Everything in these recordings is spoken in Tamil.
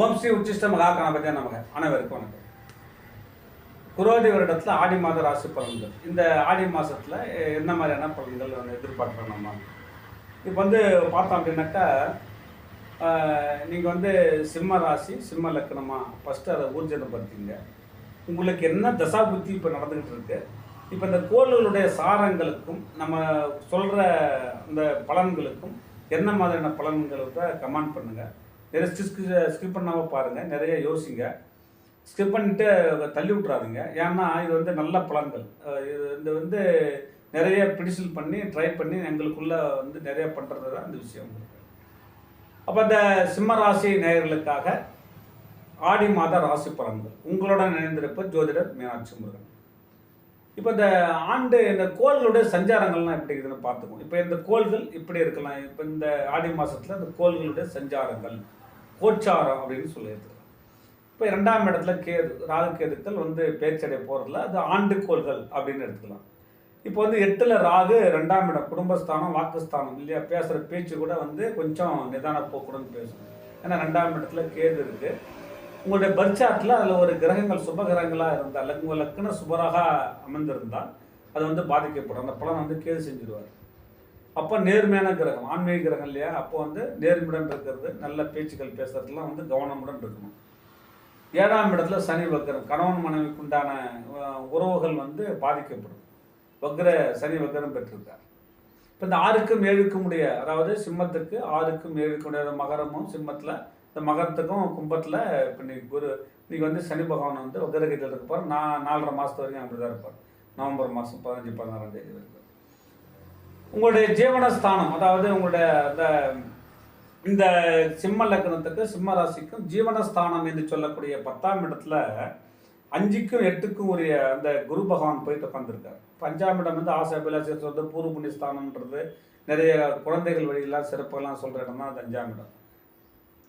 ஓம் ஸ்ரீ உச்சிஷ்ட மகா கணபதியா நமக. அனைவருக்கும் வணக்கம். குரோதி வருடத்தில் ஆடி மாத ராசி பலன்கள். இந்த ஆடி மாதத்தில் என்ன மாதிரியான பலன்கள் எதிர்பார்க்குறோம் நம்ம? இப்போ பார்த்தோம் அப்படின்னாக்கா, நீங்கள் சிம்ம ராசி சிம்ம லக்கணமாக ஃபஸ்ட்டு அதை ஊர்ஜனப்படுத்திங்க. உங்களுக்கு என்ன தசாபுத்தி இப்போ நடந்துக்கிட்டு இருக்கு? இப்போ இந்த கோள்களுடைய சாரங்களுக்கும் நம்ம சொல்கிற இந்த பலன்களுக்கும் என்ன மாதிரியான பலன்களை கமெண்ட் பண்ணுங்கள். நிறைய ஸ்கிப் பண்ணாமல் பாருங்கள், நிறைய யோசிங்க. ஸ்கிப் பண்ணிவிட்டு தள்ளி விட்றாதீங்க. ஏன்னா இது நல்ல பலன்கள். இது நிறைய பிடிசல் பண்ணி ட்ரை பண்ணி எங்களுக்குள்ளே நிறைய பண்ணுறது தான் இந்த விஷயம். அப்போ இந்த சிம்ம ராசி நேயர்களுக்காக ஆடி மாத ராசி பலன்கள் உங்களோட நினைந்திருப்ப ஜோதிடர் மீனாட்சி முருகன். இப்போ இந்த கோள்களுடைய சஞ்சாரங்கள்லாம் எப்படி இருக்குதுன்னு பார்த்துக்கோம். இப்போ இந்த கோள்கள் இப்படி இருக்கலாம். இப்போ இந்த ஆடி மாதத்தில் இந்த கோள்களுடைய சஞ்சாரங்கள் கோச்சாரம் அப்படின்னு சொல்லியிருக்கலாம். இப்போ 2ஆம் இடத்துல கேது, ராகு கேதுக்கள் பேச்சடை போகிறதில்ல, அது ஆண்டு கோள்கள் அப்படின்னு எடுத்துக்கலாம். இப்போ 8ல் ராகு, 2ஆம் இடம் குடும்பஸ்தானம் வாக்குஸ்தானம் இல்லையா, பேசுகிற பேச்சு கூட கொஞ்சம் நிதான போக்குடன் பேசணும். ஏன்னா 2ஆம் இடத்துல கேது இருக்குது. உங்களுடைய பர்ச்சார்ட்டில் அதில் ஒரு கிரகங்கள் சுப கிரகங்களாக இருந்தால், உங்கள் லக்ன சுபராக அமர்ந்திருந்தால் அது பாதிக்கப்படும். அந்த பலன் கேது செஞ்சிடுவார். அப்போ நேர்மையான கிரகம், ஆன்மீக கிரகம் இல்லையா, அப்போ நேர்மையுடன் இருக்கிறது, நல்ல பேச்சுக்கள் பேசுறதுலாம் கவனமுடன் இருக்கணும். 7ஆம் இடத்துல சனி வக்கரம், கணவன் மனைவிக்கு உண்டான உறவுகள் பாதிக்கப்படும். வக்ர சனி வக்கரம் பெற்றிருக்கார். இப்போ இந்த 6க்கும் 7க்கும் உடைய, அதாவது சிம்மத்துக்கு 6க்கும் 7க்கும் உடைய மகரமும் சிம்மத்தில், இந்த மகரத்துக்கும் கும்பத்தில் இப்போ இன்னைக்கு சனி பகவான் வக்ரகத்தில் இருப்பார். 4.5 மாதத்து வரைக்கும் அப்படி தான் இருப்பார். நவம்பர் மாதம் 15, 16ஆம் தேதி வரைக்கும். உங்களுடைய ஜீவனஸ்தானம், அதாவது உங்களுடைய இந்த சிம்ம லக்னத்துக்கு சிம்ம ராசிக்கும் ஜீவனஸ்தானம் என்று சொல்லக்கூடிய 10ஆம் இடத்துல 5க்கும் 8க்கும் உரிய அந்த குரு பகவான் போயிட்டு உட்காந்துருக்காரு. 5ஆம் இடம் ஆசை அபிலாஷை சொல்றது, பூர்வ புண்ணியஸ்தானம்ன்றது, நிறைய குழந்தைகள் வழியெல்லாம் சிறப்பெல்லாம் சொல்கிற இடம் தான் அந்த 5ஆம் இடம்.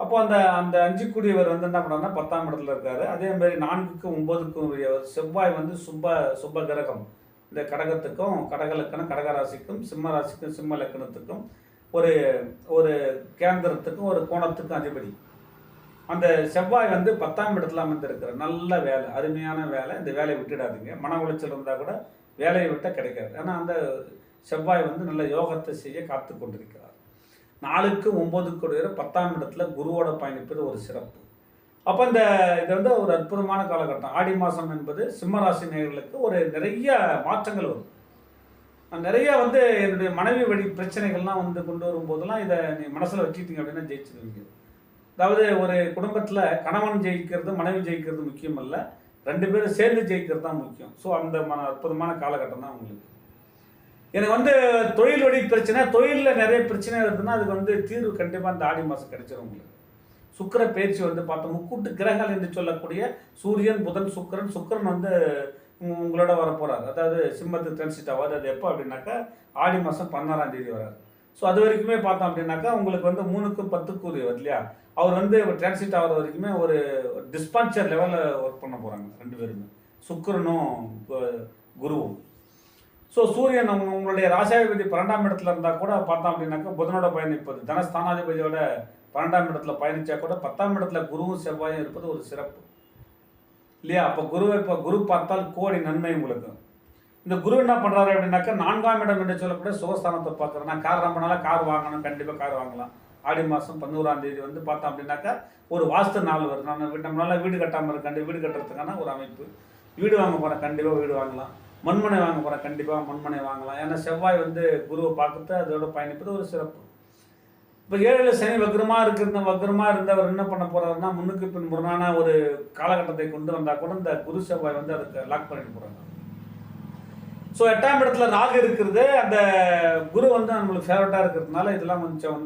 அப்போ அந்த 5 கூடியவர் என்ன பண்ணாருன்னா 10ஆம் இடத்துல இருக்காரு. அதே மாதிரி 4க்கும் 9க்கும் உரியவர் செவ்வாய் சுப கிரகம். இந்த கடகத்துக்கும் கடகலக்கணம் கடகராசிக்கும் சிம்ம ராசிக்கும் சிம்ம லக்கணத்துக்கும் ஒரு கேந்திரத்துக்கும் ஒரு கோணத்துக்கும் அதிபதி. அந்த செவ்வாய் 10ஆம் இடத்துல அமர்ந்திருக்கிற நல்ல வேலை, அருமையான வேலை. இந்த வேலையை விட்டுடாதீங்க. மன உளைச்சல் இருந்தால் கூட வேலையை விட்டால் கிடைக்காது. ஏன்னா அந்த செவ்வாய் நல்ல யோகத்தை செய்ய காத்து கொண்டிருக்கிறார். 4க்கும் 9க்கும் 10ஆம் இடத்துல குருவோட பயணிப்பது ஒரு சிறப்பு. அப்போ இது ஒரு அற்புதமான காலகட்டம். ஆடி மாதம் என்பது சிம்மராசி நேயர்களுக்கு நிறைய மாற்றங்கள் வரும். நிறைய என்னுடைய மனைவி வழி பிரச்சனைகள்லாம் கொண்டு வரும்போதெல்லாம் இதை நீ மனசில் வச்சுக்கிட்டீங்க அப்படின்னா ஜெயிச்சிருவீங்க. அதாவது ஒரு குடும்பத்தில் கணவன் ஜெயிக்கிறது மனைவி ஜெயிக்கிறது முக்கியம் அல்ல, 2 பேரும் சேர்ந்து ஜெயிக்கிறது தான் முக்கியம். ஸோ அந்த அற்புதமான காலகட்டம் தான் உங்களுக்கு. எனக்கு தொழில் வழி பிரச்சனை, தொழிலில் நிறைய பிரச்சனை இருக்குதுன்னா அதுக்கு தீர்வு கண்டிப்பாக இந்த ஆடி மாதம் கிடைச்சிடும் உங்களுக்கு. சுக்கிர பயிற்சி பார்த்தோம், முக்கூட்டு கிரகங்கள் என்று சொல்லக்கூடிய சூரியன் புதன் சுக்கிரன் உங்களோட வரப்போகிறார். அதாவது சிம்மத்துக்கு டிரான்சிட் ஆகாது. அது எப்போ அப்படின்னாக்கா ஆடி மாதம் 16ஆம் தேதி வராது. ஸோ அது வரைக்குமே பார்த்தோம் அப்படின்னாக்கா உங்களுக்கு 3க்கும் 10க்கும் உரியவர் இல்லையா, அவர் டிரான்சிட் ஆகிற வரைக்குமே ஒரு டிஸ்பான்ச்சர் லெவலில் ஒர்க் பண்ண போகிறாங்க 2 பேருமே, சுக்கிரனும் குருவும். ஸோ சூரியன் உங்களுடைய ராசாதிபதி 12ஆம் இடத்துல இருந்தால் கூட பார்த்தோம் அப்படின்னாக்கா புதனோட பயணிப்பது, தனஸ்தானாதிபதியோட 12ஆம் இடத்துல பயணிச்சா கூட 10ஆம் இடத்துல குருவும் செவ்வாயும் இருப்பது ஒரு சிறப்பு இல்லையா. அப்போ குரு பார்த்தால் கோடி நன்மை உங்களுக்கு. இந்த குரு என்ன பண்ணுறாரு அப்படின்னாக்கா 4ஆம் இடம் என்று சொல்லக்கூடிய சுகஸ்தானத்தை பார்க்குறேன். நான் கார் ரொம்ப நாளாக கார் வாங்கணும், கண்டிப்பாக கார் வாங்கலாம். ஆடி மாதம் 11ஆம் தேதி பார்த்தோம் அப்படின்னாக்கா ஒரு வாஸ்து நாள் வருது. நம்மளால வீடு கட்டாமல் இருக்காண்டு வீடு கட்டுறதுக்கான ஒரு அமைப்பு. வீடு வாங்க போகிறேன், கண்டிப்பாக வீடு வாங்கலாம். மண்மனை வாங்க போகிறேன், கண்டிப்பாக மண்மனை வாங்கலாம். ஏன்னா செவ்வாய் குருவை பார்க்குறது அதோட பயணிப்பது ஒரு சிறப்பு. இப்போ 7ல் சனி வக்ரமாக இருந்தவர் என்ன பண்ண போகிறாருன்னா, முன்னுக்கு பின் முரணான ஒரு காலகட்டத்தை கொண்டு வந்தால் கூட இந்த குரு செவ்வாய் அதுக்கு லாக் பண்ணிட்டு போகிறாங்க. ஸோ 8ஆம் இடத்துல ராகு இருக்கிறது, அந்த குரு நம்மளுக்கு ஃபேவரட்டாக இருக்கிறதுனால இதெல்லாம் கொஞ்சம்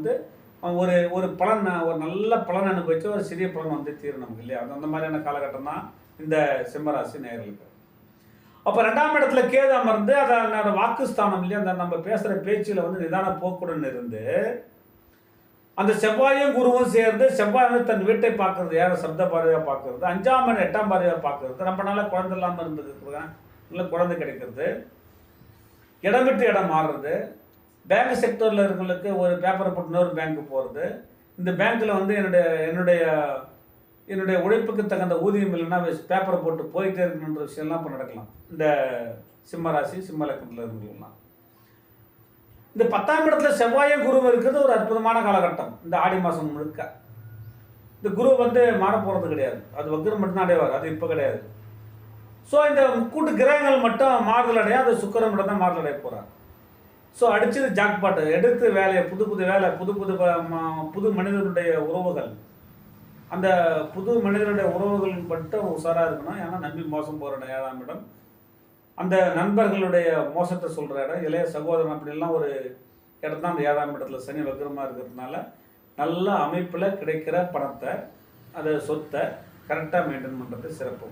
ஒரு பலன், ஒரு நல்ல பலன் அனுபவிச்சு ஒரு சிறிய பலன் தீரும் நமக்கு இல்லையா. அந்த மாதிரியான காலகட்டம் தான் இந்த சிம்மராசி நேயர்களுக்கு. அப்போ 2ஆம் இடத்துல கேது அமர்ந்து அதனோட வாக்குஸ்தானம் இல்லையா, அந்த நம்ம பேசுகிற பேச்சில் நிதான போக்குடன் இருந்து அந்த செவ்வாயும் குருவும் சேர்ந்து செவ்வாய் தன் வீட்டை பார்க்கறது, யாரை சப்த பார்வையாக பார்க்கறது, 5ஆம் இடம் 8ஆம் பார்வையாக பார்க்கறது, ரொம்ப நாளாக குழந்தை இல்லாமல் இருந்துருக்குறேன், இல்லை குழந்தை கிடைக்கிறது, இடம் விட்டு இடம் மாறுறது, பேங்க் செக்டரில் இருக்கிறவங்களுக்கு ஒரு பேப்பரை போட்டு இன்னொரு பேங்க்கு போகிறது, இந்த பேங்க்கில் என்னுடைய என்னுடைய உழைப்புக்கு தகுந்த ஊதியம் இல்லைன்னா பேப்பரை போட்டு போயிட்டே இருக்கணுன்ற விஷயம்லாம் இப்போ நடக்கலாம். இந்த சிம்ம ராசி சிம்ம லக்னத்தில் இருந்தவங்கலாம். இந்த 10ஆம் இடத்துல செவ்வாயும் குருவும் இருக்கிறது ஒரு அற்புதமான காலகட்டம். இந்த ஆடி மாதம் முழுக்க இந்த குரு வந்து மாற போகிறது கிடையாது. அது வக்ரம் மட்டும்தான் அடைவார். அது இப்போ கிடையாது. ஸோ இந்த முக்கூட்டு கிரகங்கள் மட்டும் மாறுதல் அடைய, அது சுக்கிரன் மட்டும் தான் மாறுதல் அடைய போகிறார். ஸோ அடிச்சது ஜாக்பாட்டு, எடுத்து வேலையை புது புது வேலை, புது மனிதனுடைய உறவுகள், அந்த புது மனிதனுடைய உறவுகள் மட்டும் உஷாராக இருக்கணும். ஏன்னா நம்பி மோசம் போகிற 7ஆம் இடம், அந்த நண்பர்களுடைய மோசத்தை சொல்கிற இடம், இளைய சகோதரன் அப்படிலாம் ஒரு இடம் தான் அந்த 7ஆம் இடத்துல சனி வக்ரமாக இருக்கிறதுனால நல்ல அமைப்பில் கிடைக்கிற பணத்தை, அதை சொத்தை கரெக்டாக மெயின்டைன் பண்ணுறது சிறப்பு.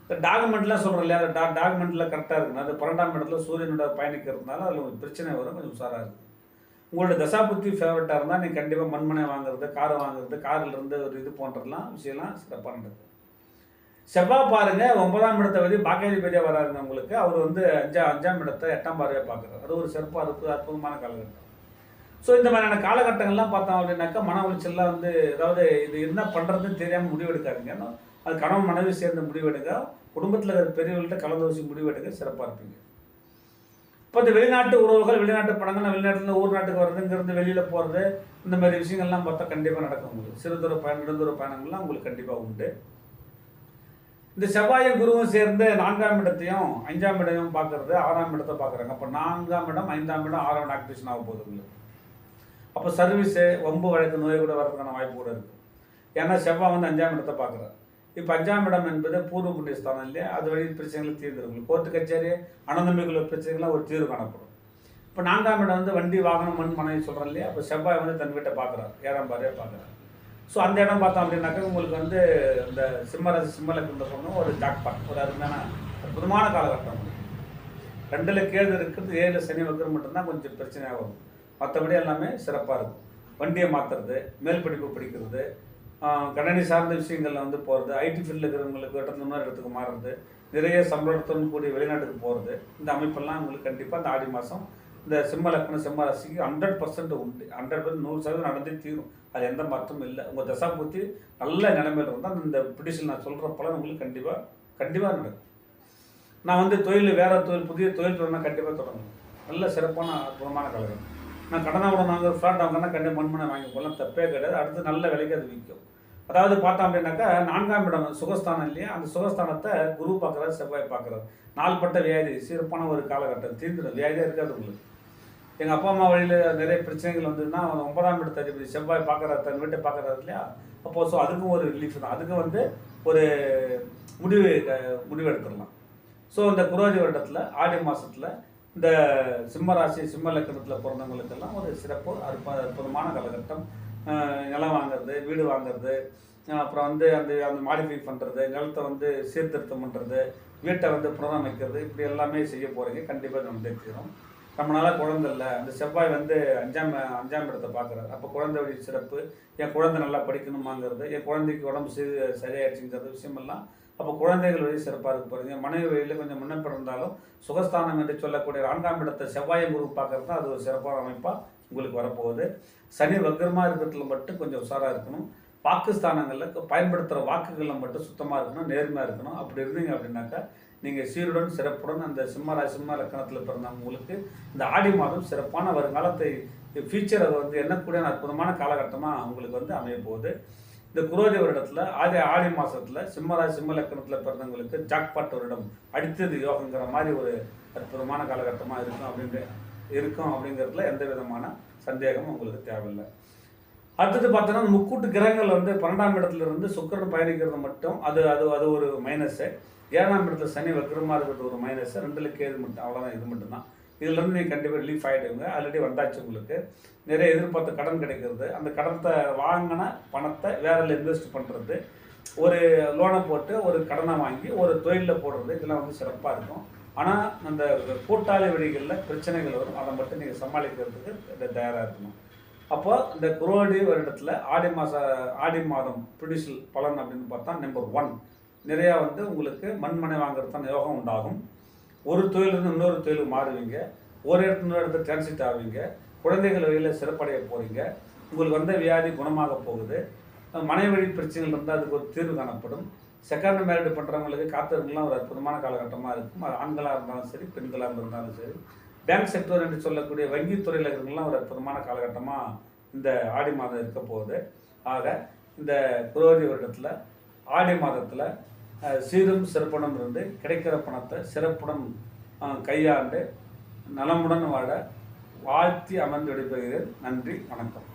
இந்த டாக்குமெண்ட்லாம் சொல்கிறோம் இல்லையா, அந்த டாக்குமெண்ட்டில் கரெக்டாக இருக்குங்க. அது 12ஆம் இடத்துல சூரியனோட பயணிக்கிறதுனால அதில் ஒரு பிரச்சனை வரும், கொஞ்சம் உஷாராக இருக்கும். உங்களோட தசாபுத்தி ஃபேவரட்டாக இருந்தால் நீங்கள் கண்டிப்பாக மண்மனை வாங்குறது, காரை வாங்குறது, காரிலிருந்து ஒரு இது போன்றதுலாம் விஷயம்லாம் சிறப்பாக நடக்கும். செவ்வாய் பாருங்க 9ஆம் இடத்தை வந்து பாக்கியாதிபதியாக வராருங்க உங்களுக்கு. அவர் வந்து 5ஆம் இடத்தை 8ஆம் பார்வையாக பார்க்குறாரு. அது ஒரு சிறப்பாக அற்புதமான காலகட்டம். ஸோ இந்த மாதிரியான காலகட்டங்கள்லாம் பார்த்தோம் அப்படின்னாக்கா மன உளைச்சல்லாம் வந்து, அதாவது இது என்ன பண்ணுறதுன்னு தெரியாமல் முடிவெடுக்காதீங்க. அது கணவன் மனைவி சேர்ந்து முடிவெடுங்க, குடும்பத்தில் இருக்கிற பெரியவர்கள்ட்ட கலந்தோசி முடிவெடுங்க, சிறப்பாக இருப்பீங்க. இப்போ இந்த வெளிநாட்டு உறவுகள், வெளிநாட்டு படங்கள், வெளிநாட்டில் ஊர் நாட்டுக்கு வர்றது, இங்கேருந்து வெளியில் போகிறது, இந்த மாதிரி விஷயங்கள்லாம் பார்த்தா கண்டிப்பாக நடக்கும். உங்களுக்கு சிறுதூர பயணம், நெடுந்தூர பயணங்கள்லாம் உங்களுக்கு கண்டிப்பாக உண்டு. இந்த செவ்வாயும் குருவும் சேர்ந்து 4ஆம் இடத்தையும் 5ஆம் இடத்தையும் பார்க்கறது, 6ஆம் இடத்தை பார்க்குறாங்க. அப்போ 4ஆம் இடம், 5ஆம் இடம், 6ஆம் இடம் ஆக்டிவேஷன் ஆக போகுது உங்களுக்கு. அப்போ சர்வீஸு, வம்பு வழக்கு, நோய் கூட வர்றதுக்கான வாய்ப்பு கூட இருக்குது. ஏன்னா செவ்வாய் வந்து 5ஆம் இடத்தை பார்க்குறாரு. இப்போ 5ஆம் இடம் என்பது பூர்வ புண்ணிய ஸ்தானம் இல்லையா, அது வழி பிரச்சனைகள் தீர்ந்துடும். கோர்ட்டு கச்சேரி, அனந்தமிகுள்ள பிரச்சனைகள்லாம் ஒரு தீர்வு காணப்படும். இப்போ 4ஆம் இடம் வந்து வண்டி, வாகனம், மண், மனைவி சொல்கிறோம் இல்லையா, அப்போ செவ்வாய் வந்து தன் வீட்டை பார்க்குறாரு, 7ஆம் பார்வையாக பார்க்குறாரு. ஸோ அந்த இடம் பார்த்தோம் அப்படின்னாக்கா உங்களுக்கு வந்து இந்த சிம்மராசி சிம்ம லக்னத்தை பொண்ணு ஒரு ஜாக்பாட், ஒரு அருமையான அற்புதமான காலகட்டம். 2ல் கேது இருக்கிறது, 7 சனி வக்ரம் மட்டும்தான் கொஞ்சம் பிரச்சனையாக வரும். மற்றபடி எல்லாமே சிறப்பாக இருக்கும். வண்டியை மாற்றுறது, மேல் படிப்பு படிக்கிறது, கணினி சார்ந்த விஷயங்களில் வந்து போகிறது, ஐடி ஃபீல்டில் இருக்கிறவங்களுக்கு இடத்துல இன்னொரு இடத்துக்கு மாறுறது, நிறைய சம்பளத்துடன் கூடிய வெளிநாட்டுக்கு போகிறது, இந்த அமைப்பெல்லாம் உங்களுக்கு கண்டிப்பாக இந்த ஆடி மாதம் இந்த சிம்ம லக்னம் சிம்ம ராசிக்கு 100% உண்டு. 100% 100% நடந்தே தீரும். அது எந்த மாற்றமும் இல்லை. உங்கள் தசாபுத்தி நல்ல நிலைமையில் இருந்தால் இந்த பிடிஷன் நான் சொல்கிற பலன் உங்களுக்கு கண்டிப்பாக நடக்கும். நான் வந்து தொழில், வேறு தொழில், புதிய தொழில் தொடங்கினா கண்டிப்பாக தொடங்கணும். நல்ல சிறப்பான அற்புதமான காலகட்டம். நான் கடனை கூட நாங்கள் ஃப்ளாட் வாங்கினா கண்டிப்பாக மண்மனை வாங்கி போகலாம், தப்பே கிடையாது. அடுத்து நல்ல விலைக்கு அது விற்கும். அதாவது பார்த்தோம் அப்படின்னாக்கா 4ஆம் இடம் சுகஸ்தானம் இல்லையா, அந்த சுகஸ்தானத்தை குரு பார்க்குறாரு, செவ்வாய் பார்க்குறாரு. நாள்பட்ட வியாதி, சிறப்பான ஒரு காலகட்டம், தீர்ந்துடும், வியாதியாக இருக்காது உங்களுக்கு. எங்கள் அப்பா அம்மா வழியில் நிறைய பிரச்சனைகள் வந்ததுன்னா 9ஆம் இடத்த அதிபதி செவ்வாய் பார்க்குறாரு, தன் வீட்டை பார்க்குறாரு இல்லையா, அப்போது ஸோ அதுக்கும் ஒரு ரிலீஃப் தான், அதுக்கும் வந்து ஒரு முடிவு எடுத்துடலாம். ஸோ இந்த குரோதி வருடத்தில் ஆடி மாதத்தில் இந்த சிம்ம ராசி சிம்ம லக்னத்தில் பிறந்தவங்களுக்கெல்லாம் ஒரு சிறப்பு அற்புதமான காலகட்டம். நிலம் வாங்குறது, வீடு வாங்குறது, அப்புறம் வந்து அந்த மாடிஃபை பண்ணுறது, நிலத்தை வந்து சீர்திருத்தம் பண்ணுறது, வீட்டை வந்து புனரமைக்கிறது, இப்படி எல்லாமே செய்ய போகிறீங்க. கண்டிப்பாக நம்ம தெரிஞ்சுக்கிறோம். ரொம்ப நாளாக குழந்தை இல்லை, அந்த செவ்வாய் வந்து 5ஆம் இடத்தை பார்க்குறாரு. அப்போ குழந்தை வழி சிறப்பு, என் குழந்தை நல்லா படிக்கணுமாங்கிறது, என் குழந்தைக்கு உடம்பு சரியாயிடுச்சுங்கிறது விஷயமெல்லாம் அப்போ குழந்தைகள் வழி சிறப்பாக இருக்க போகிறீங்க. மனைவி வழியில் கொஞ்சம் முன்னேற்றம் இருந்தாலும் சுகஸ்தானம் என்று சொல்லக்கூடிய 4ஆம் இடத்தை செவ்வாயை குரு பார்க்கறது தான் அது ஒரு சிறப்பான அமைப்பாக உங்களுக்கு வரப்போகுது. சனி வக்ரமாக இருக்கிறதுல மட்டும் கொஞ்சம் உஷாராக இருக்கணும். வாக்குஸ்தானங்களில் பயன்படுத்துகிற வாக்குகளில் மட்டும் சுத்தமாக இருக்கணும், நேர்மையாக இருக்கணும். அப்படி இருந்தீங்க அப்படின்னாக்கா நீங்கள் சீருடன் சிறப்புடன் அந்த சிம்ம லக்னத்தில் பிறந்தவங்களுக்கு இந்த ஆடி மாதம் சிறப்பான வருங்காலத்தை ஃபியூச்சரை வந்து எண்ணக்கூடிய அற்புதமான காலகட்டமாக உங்களுக்கு வந்து அமைய போகுது. இந்த குரோதி வருடத்தில் ஆடி மாதத்தில் சிம்ம லக்னத்தில் பிறந்தவங்களுக்கு ஜாக்பாட் வருடம் அடித்தது யோகங்கிற மாதிரி ஒரு அற்புதமான காலகட்டமாக இருக்கும் அப்படிங்கிறதுல எந்த விதமான சந்தேகமும் உங்களுக்கு தேவையில்லை. அடுத்தது பார்த்தோன்னா அந்த முக்கூட்டு கிரகங்கள் வந்து 12ஆம் இடத்துல இருந்து சுக்கிரன் பயணிக்கிறது மட்டும் அது ஒரு மைனஸு. 7ஆம் இடத்துல சனி வக்ரமாக இருக்கிறது ஒரு மைனஸு. 2ல் கேது மட்டும், அவ்வளோதான். இது மட்டும்தான். இதுலேருந்து நீங்கள் கண்டிப்பாக ரிலீஃப் ஆகிடுங்க. ஆல்ரெடி வந்தாச்சு உங்களுக்கு. நிறைய எதிர்பார்த்த கடன் கிடைக்கிறது, அந்த கடத்தை வாங்கின பணத்தை வேறில் இன்வெஸ்ட் பண்ணுறது, ஒரு லோனை போட்டு ஒரு கடனை வாங்கி ஒரு தொழிலில் போடுறது, இதெல்லாம் வந்து சிறப்பாக இருக்கும். ஆனால் அந்த கூட்டாளி வழிகளில் பிரச்சனைகள் வரும், அதை மட்டும் நீங்கள் சமாளிக்கிறதுக்கு தயாராக இருக்கணும். அப்போ இந்த குரோதி வருடத்தில் ஆடி மாதம் ப்ரொடியூஷல் பலன் அப்படின்னு பார்த்தா நம்பர் 1 நிறையா வந்து உங்களுக்கு மண்மனை வாங்குறதுக்கான யோகம் உண்டாகும். ஒரு தொழிலிருந்து இன்னொரு தொழிலுக்கு மாறுவீங்க, ஒரு இடத்துல இன்னொரு இடத்துல டிரான்சிட் ஆவீங்க, குழந்தைகள் வழியில் சிறப்படைய போகிறீங்க, உங்களுக்கு வந்த வியாதி குணமாக போகுது. மனைவழி பிரச்சனைகள் இருந்தால் அதுக்கு ஒரு தீர்வு காணப்படும். செகண்ட் மேரிடு பண்ணுறவங்களுக்கு காத்திருக்கலாம் ஒரு அற்புதமான காலகட்டமாக இருக்கும். அது ஆண்களாக இருந்தாலும் சரி, பெண்களாக இருந்தாலும் சரி. பேங்க் செக்டர் என்று சொல்லக்கூடிய வங்கித்துறையில் இருக்கிறவங்களாம் ஒரு அற்புதமான காலகட்டமாக இந்த ஆடி மாதம் இருக்க போகுது. ஆக இந்த குரோதி வருடத்தில் ஆடி மாதத்தில் சீரும் சிறப்புடன் இருந்து கிடைக்கிற பணத்தை சிறப்புடன் கையாண்டு நலமுடன் வாழ வாழ்த்தி அமர்ந்து விடைபெறுகிறேன். நன்றி, வணக்கம்.